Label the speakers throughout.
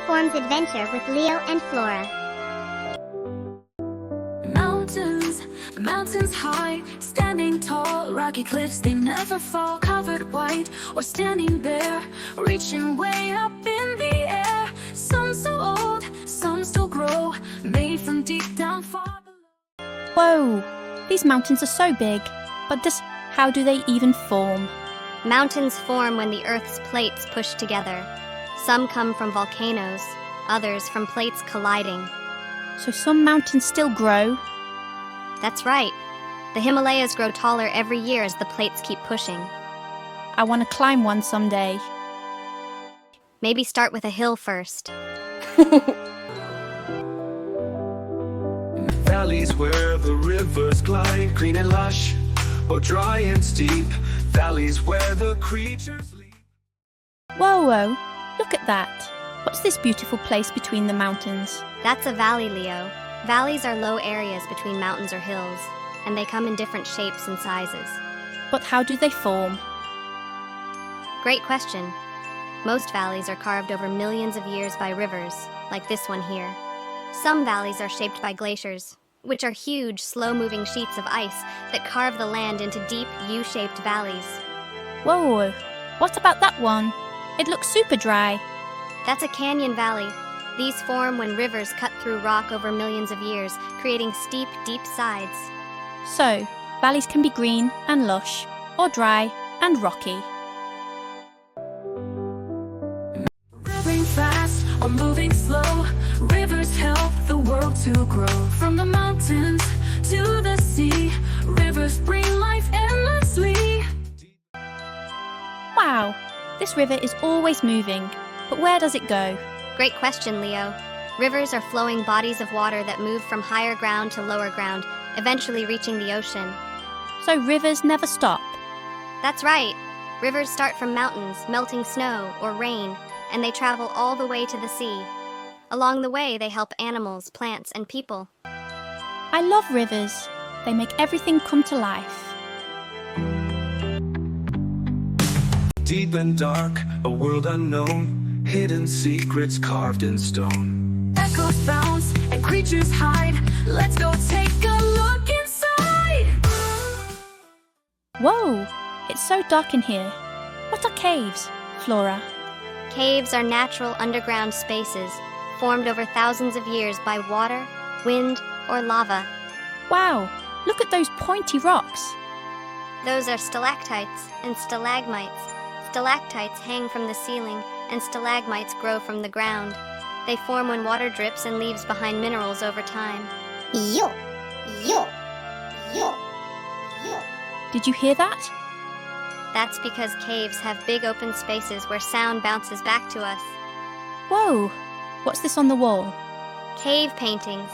Speaker 1: Landforms adventure with Leo and Flora.
Speaker 2: Mountains, mountains high, standing tall, rocky cliffs, they never fall, covered white or standing bare, reaching way up in the air. Some so old, some still grow, made from deep down far below.
Speaker 3: Whoa, these mountains are so big, but how do they even form?
Speaker 4: Mountains form when the Earth's plates push together. Some come from volcanoes, others from plates colliding.
Speaker 3: So some mountains still grow?
Speaker 4: That's right. The Himalayas grow taller every year as the plates keep pushing.
Speaker 3: I want to climb one someday.
Speaker 4: Maybe start with a hill first.
Speaker 5: Valleys where the rivers glide, green and lush, or dry and steep. Valleys where the creatures leap.
Speaker 3: Whoa, whoa, look at that. What's this beautiful place between the mountains?
Speaker 4: That's a valley, Leo. Valleys are low areas between mountains or hills, and they come in different shapes and sizes.
Speaker 3: But how do they form?
Speaker 4: Great question. Most valleys are carved over millions of years by rivers, like this one here. Some valleys are shaped by glaciers, which are huge, slow-moving sheets of ice that carve the land into deep, U-shaped valleys.
Speaker 3: Whoa, what about that one? It looks super dry.
Speaker 4: That's a canyon valley. These form when rivers cut through rock over millions of years, creating steep, deep sides.
Speaker 3: So, valleys can be green and lush, or dry and rocky.
Speaker 2: Moving fast or moving slow, rivers help the world to grow. From the mountains to the sea, rivers bring life endlessly.
Speaker 3: Wow, this river is always moving, but where does it go?
Speaker 4: Great question, Leo. Rivers are flowing bodies of water that move from higher ground to lower ground, eventually reaching the ocean.
Speaker 3: So rivers never stop.
Speaker 4: That's right. Rivers start from mountains, melting snow or rain, and they travel all the way to the sea. Along the way, they help animals, plants, and people.
Speaker 3: I love rivers. They make everything come to life.
Speaker 5: Deep and dark, a world unknown, hidden secrets carved in stone.
Speaker 2: Echoes bounce and creatures hide. Let's go take a look inside.
Speaker 3: Whoa, it's so dark in here. What are caves, Flora?
Speaker 4: Caves are natural underground spaces formed over thousands of years by water, wind, or lava.
Speaker 3: Wow, look at those pointy rocks.
Speaker 4: Those are stalactites and stalagmites. Stalactites hang from the ceiling, and stalagmites grow from the ground. They form when water drips and leaves behind minerals over time.
Speaker 1: Yo, yo, yo, yo.
Speaker 3: Did you hear that?
Speaker 4: That's because caves have big open spaces where sound bounces back to us.
Speaker 3: Whoa, what's this on the wall?
Speaker 4: Cave paintings.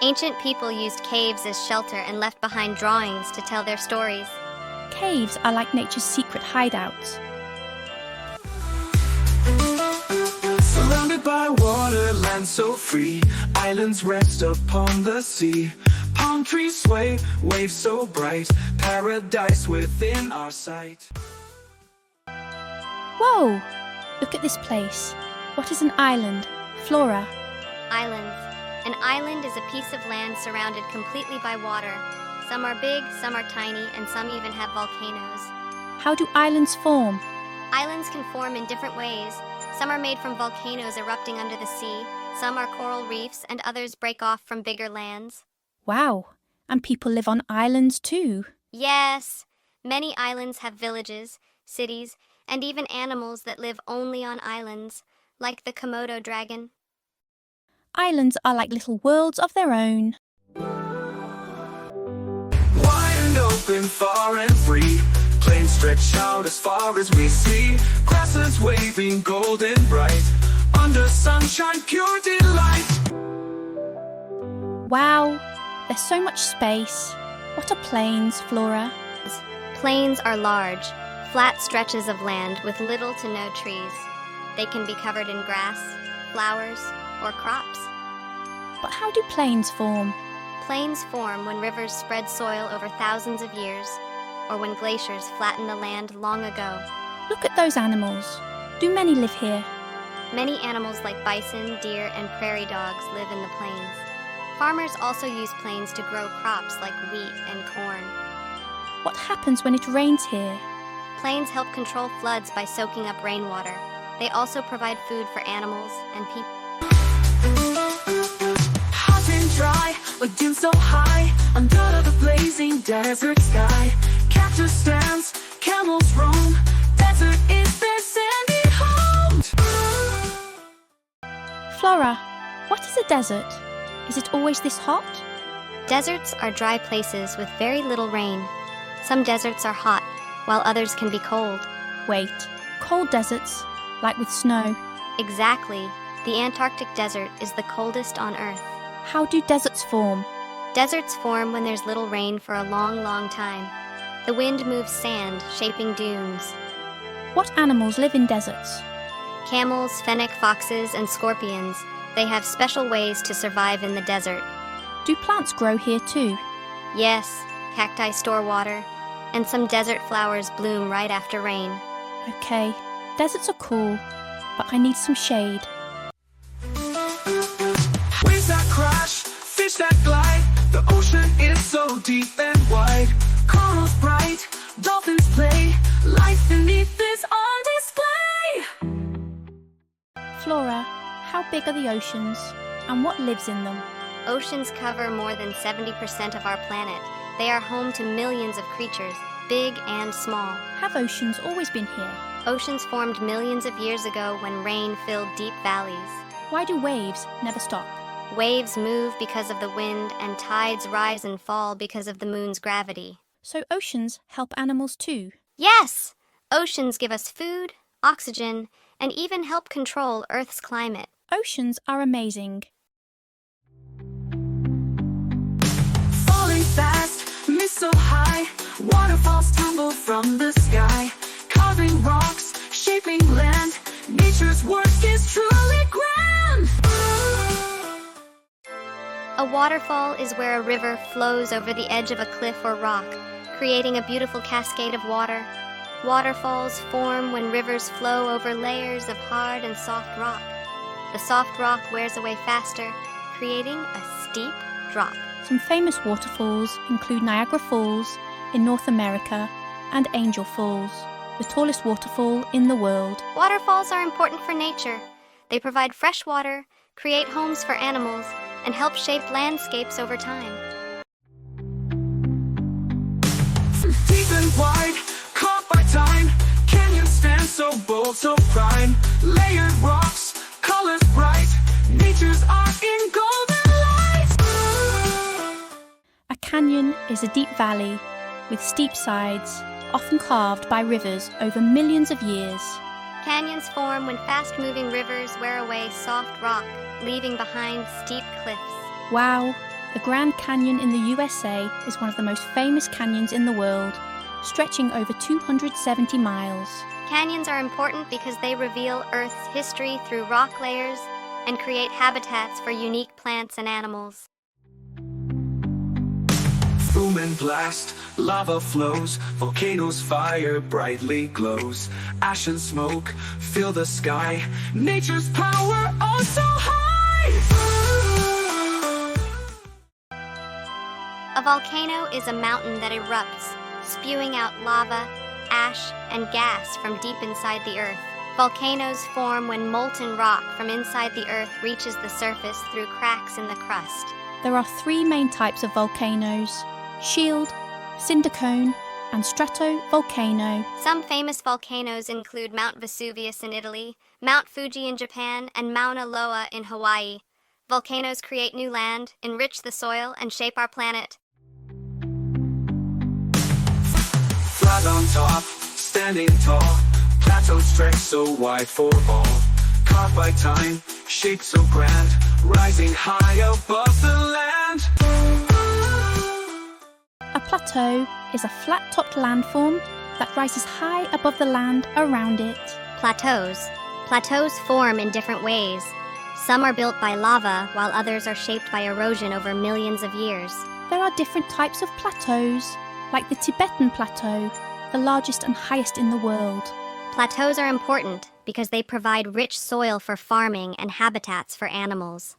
Speaker 4: Ancient people used caves as shelter and left behind drawings to tell their stories.
Speaker 3: Caves are like nature's secret hideouts.
Speaker 5: Surrounded by water, land so free. Islands rest upon the sea. Palm trees sway, waves so bright. Paradise within our sight.
Speaker 3: Whoa, look at this place. What is an island, Flora?
Speaker 4: Islands. An island is a piece of land surrounded completely by water. Some are big, some are tiny, and some even have volcanoes.
Speaker 3: How do islands form?
Speaker 4: Islands can form in different ways. Some are made from volcanoes erupting under the sea, some are coral reefs, and others break off from bigger lands.
Speaker 3: Wow, and people live on islands too.
Speaker 4: Yes, many islands have villages, cities, and even animals that live only on islands, like the Komodo dragon.
Speaker 3: Islands are like little worlds of their own.
Speaker 5: Wide and open, far and free. Plains stretch out as far as we see. Grasses waving golden bright. Under sunshine, pure delight.
Speaker 3: Wow, there's so much space. What are plains, Flora?
Speaker 4: Plains are large, flat stretches of land with little to no trees. They can be covered in grass, flowers, or crops.
Speaker 3: But how do plains form?
Speaker 4: Plains form when rivers spread soil over thousands of years, or when glaciers flattened the land long ago.
Speaker 3: Look at those animals. Do many live here?
Speaker 4: Many animals like bison, deer, and prairie dogs live in the plains. Farmers also use plains to grow crops like wheat and corn.
Speaker 3: What happens when it rains here?
Speaker 4: Plains help control floods by soaking up rainwater. They also provide food for animals and people.
Speaker 2: Hot and dry, with dew so high, under the blazing desert sky. Cactus stands, camels roam, desert is their sandy home.
Speaker 3: Flora, what is a desert? Is it always this hot?
Speaker 4: Deserts are dry places with very little rain. Some deserts are hot, while others can be cold.
Speaker 3: Wait, cold deserts, like with snow.
Speaker 4: Exactly. The Antarctic desert is the coldest on Earth.
Speaker 3: How do deserts form?
Speaker 4: Deserts form when there's little rain for a long, long time. The wind moves sand, shaping dunes.
Speaker 3: What animals live in deserts?
Speaker 4: Camels, fennec foxes, and scorpions. They have special ways to survive in the desert.
Speaker 3: Do plants grow here too?
Speaker 4: Yes, cacti store water, and some desert flowers bloom right after rain.
Speaker 3: Okay, deserts are cool, but I need some shade.
Speaker 5: Waves that crash, fish that glide. The ocean is so deep and wide.
Speaker 2: Corals bright, dolphins play, life beneath is on display.
Speaker 3: Flora, how big are the oceans, and what lives in them?
Speaker 4: Oceans cover more than 70% of our planet. They are home to millions of creatures, big and small.
Speaker 3: Have oceans always been here?
Speaker 4: Oceans formed millions of years ago when rain filled deep valleys.
Speaker 3: Why do waves never stop?
Speaker 4: Waves move because of the wind, and tides rise and fall because of the moon's gravity.
Speaker 3: So oceans help animals too?
Speaker 4: Yes! Oceans give us food, oxygen, and even help control Earth's climate.
Speaker 3: Oceans are amazing.
Speaker 2: Falling fast, mist so high, waterfalls tumble from the sky, carving rocks, shaping land. Nature's work is truly grand.
Speaker 4: A waterfall is where a river flows over the edge of a cliff or rock, creating a beautiful cascade of water. Waterfalls form when rivers flow over layers of hard and soft rock. The soft rock wears away faster, creating a steep drop.
Speaker 3: Some famous waterfalls include Niagara Falls in North America and Angel Falls, the tallest waterfall in the world.
Speaker 4: Waterfalls are important for nature. They provide fresh water, create homes for animals, and help shape landscapes over time.
Speaker 5: Deep and wide, caught by time. Canyons stand so bold, so prime. Layered rocks, colors bright. Nature's art in golden light.
Speaker 3: A canyon is a deep valley with steep sides, often carved by rivers over millions of years.
Speaker 4: Canyons form when fast-moving rivers wear away soft rock, leaving behind steep cliffs.
Speaker 3: Wow, the Grand Canyon in the USA is one of the most famous canyons in the world, stretching over 270 miles.
Speaker 4: Canyons are important because they reveal Earth's history through rock layers and create habitats for unique plants and animals.
Speaker 5: Boom and blast, lava flows, volcanoes fire brightly glows. Ash and smoke fill the sky, nature's power oh so high.
Speaker 4: A volcano is a mountain that erupts, spewing out lava, ash, and gas from deep inside the Earth. Volcanoes form when molten rock from inside the Earth reaches the surface through cracks in the crust.
Speaker 3: There are three main types of volcanoes: shield, cinder cone, and stratovolcano.
Speaker 4: Some famous volcanoes include Mount Vesuvius in Italy, Mount Fuji in Japan, and Mauna Loa in Hawaii. Volcanoes create new land, enrich the soil, and shape our planet.
Speaker 5: Flat on top, standing tall. Plateaus stretch so wide for all. Carved by time, shaped so grand. Rising high above the land.
Speaker 3: A plateau is a flat-topped landform that rises high above the land around it.
Speaker 4: Plateaus. Plateaus form in different ways. Some are built by lava, while others are shaped by erosion over millions of years.
Speaker 3: There are different types of plateaus, like the Tibetan Plateau, the largest and highest in the world.
Speaker 4: Plateaus are important. because they provide rich soil for farming and habitats for animals.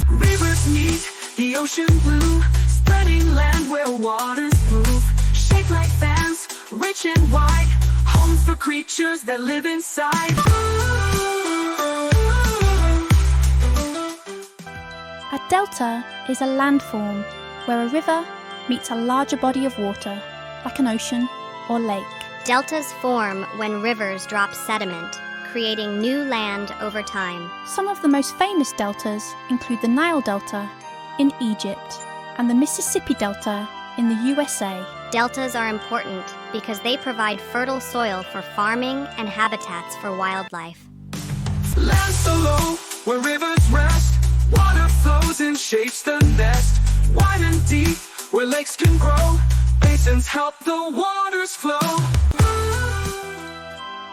Speaker 5: Rivers meet the ocean blue, spreading land where waters move. Shaped like fans, rich and wide, homes for creatures that live inside.
Speaker 3: A delta is a landform where a river meets a larger body of water, like an ocean or lake.
Speaker 4: Deltas form when rivers drop sediment, creating new land over time.
Speaker 3: Some of the most famous deltas include the Nile Delta in Egypt and the Mississippi Delta in the USA.
Speaker 4: Deltas are important because they provide fertile soil for farming and habitats for wildlife.
Speaker 5: Land so low, where rivers rest, water flows and shapes the nest. Wide and deep, where lakes can grow, basins help the waters flow.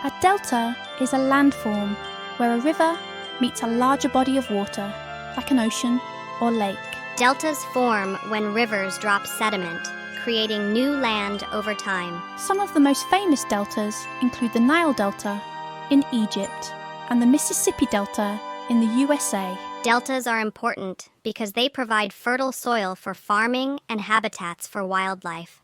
Speaker 3: A delta is a landform where a river meets a larger body of water, like an ocean or lake.
Speaker 4: Deltas form when rivers drop sediment, creating new land over time.
Speaker 3: Some of the most famous deltas include the Nile Delta in Egypt and the Mississippi Delta in the USA.
Speaker 4: Deltas are important because they provide fertile soil for farming and habitats for wildlife.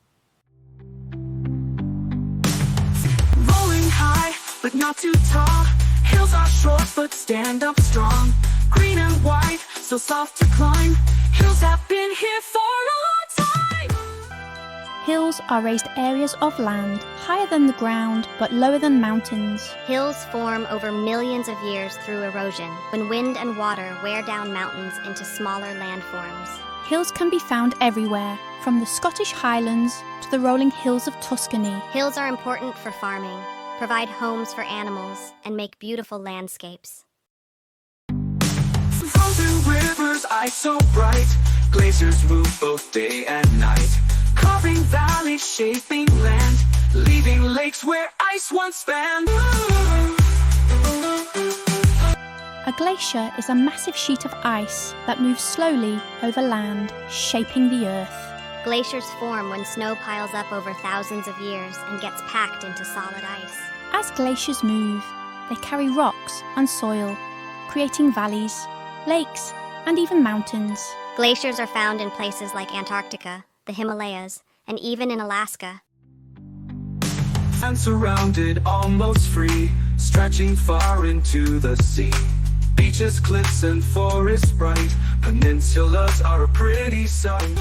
Speaker 5: Rolling high, but not too tall. Hills are short, but stand up strong. Green and white, so soft to climb. Hills have been here for a long time.
Speaker 3: Hills are raised areas of land higher than the ground but lower than mountains.
Speaker 4: Hills form over millions of years through erosion, when wind and water wear down mountains into smaller landforms.
Speaker 3: Hills can be found everywhere, from the Scottish Highlands to the rolling hills of Tuscany.
Speaker 4: Hills are important for farming, provide homes for animals, and make beautiful landscapes.
Speaker 5: Frozen rivers, ice so bright. Glaciers move both day and night. Carving valleys, shaping land, leaving lakes where ice once spanned.
Speaker 3: A glacier is a massive sheet of ice that moves slowly over land, shaping the earth.
Speaker 4: Glaciers form when snow piles up over thousands of years and gets packed into solid ice.
Speaker 3: As glaciers move, they carry rocks and soil, creating valleys, lakes, and even mountains.
Speaker 4: Glaciers are found in places like Antarctica, the Himalayas, and even in Alaska.
Speaker 5: And surrounded, almost free, stretching far into the sea. Beaches, cliffs, and forests bright. Peninsulas are a pretty sight.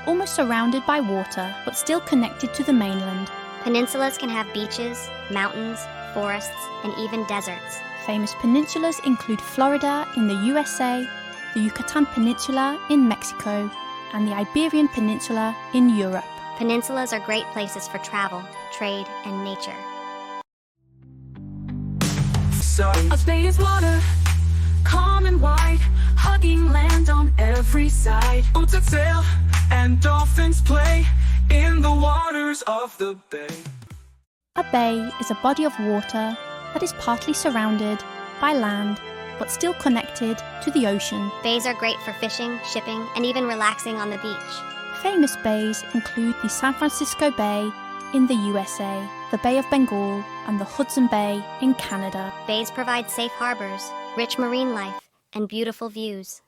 Speaker 3: Almost surrounded by water, but still connected to the mainland.
Speaker 4: Peninsulas can have beaches, mountains, forests, and even deserts.
Speaker 3: Famous peninsulas include Florida in the USA, the Yucatan Peninsula in Mexico, and the Iberian Peninsula in Europe.
Speaker 4: Peninsulas are great places for travel, trade, and nature.
Speaker 5: A bay is water, calm and wide, hugging land on every side. Boats that sail and dolphins play in the waters of the bay.
Speaker 3: A bay is a body of water that is partly surrounded by land, but still connected to the ocean.
Speaker 4: Bays are great for fishing, shipping, and even relaxing on the beach.
Speaker 3: Famous bays include the San Francisco Bay in the USA, the Bay of Bengal, and the Hudson Bay in Canada.
Speaker 4: Bays provide safe harbors, rich marine life, and beautiful views.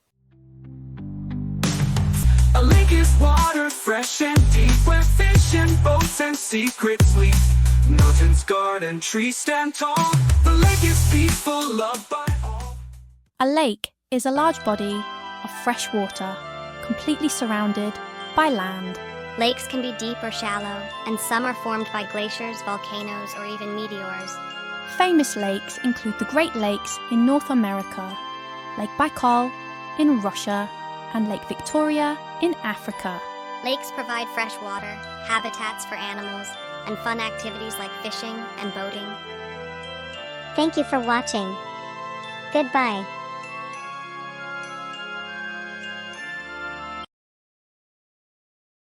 Speaker 5: A lake is water, fresh and deep, where fish and boats and secrets sleep. Mountains guard and trees stand tall. The lake is peaceful, loved by all.
Speaker 3: A lake is a large body of fresh water, completely surrounded by land.
Speaker 4: Lakes can be deep or shallow, and some are formed by glaciers, volcanoes, or even meteors.
Speaker 3: Famous lakes include the Great Lakes in North America, Lake Baikal in Russia, and Lake Victoria in Africa.
Speaker 4: Lakes provide fresh water, habitats for animals, and fun activities like fishing and boating.
Speaker 1: Thank you for watching. Goodbye.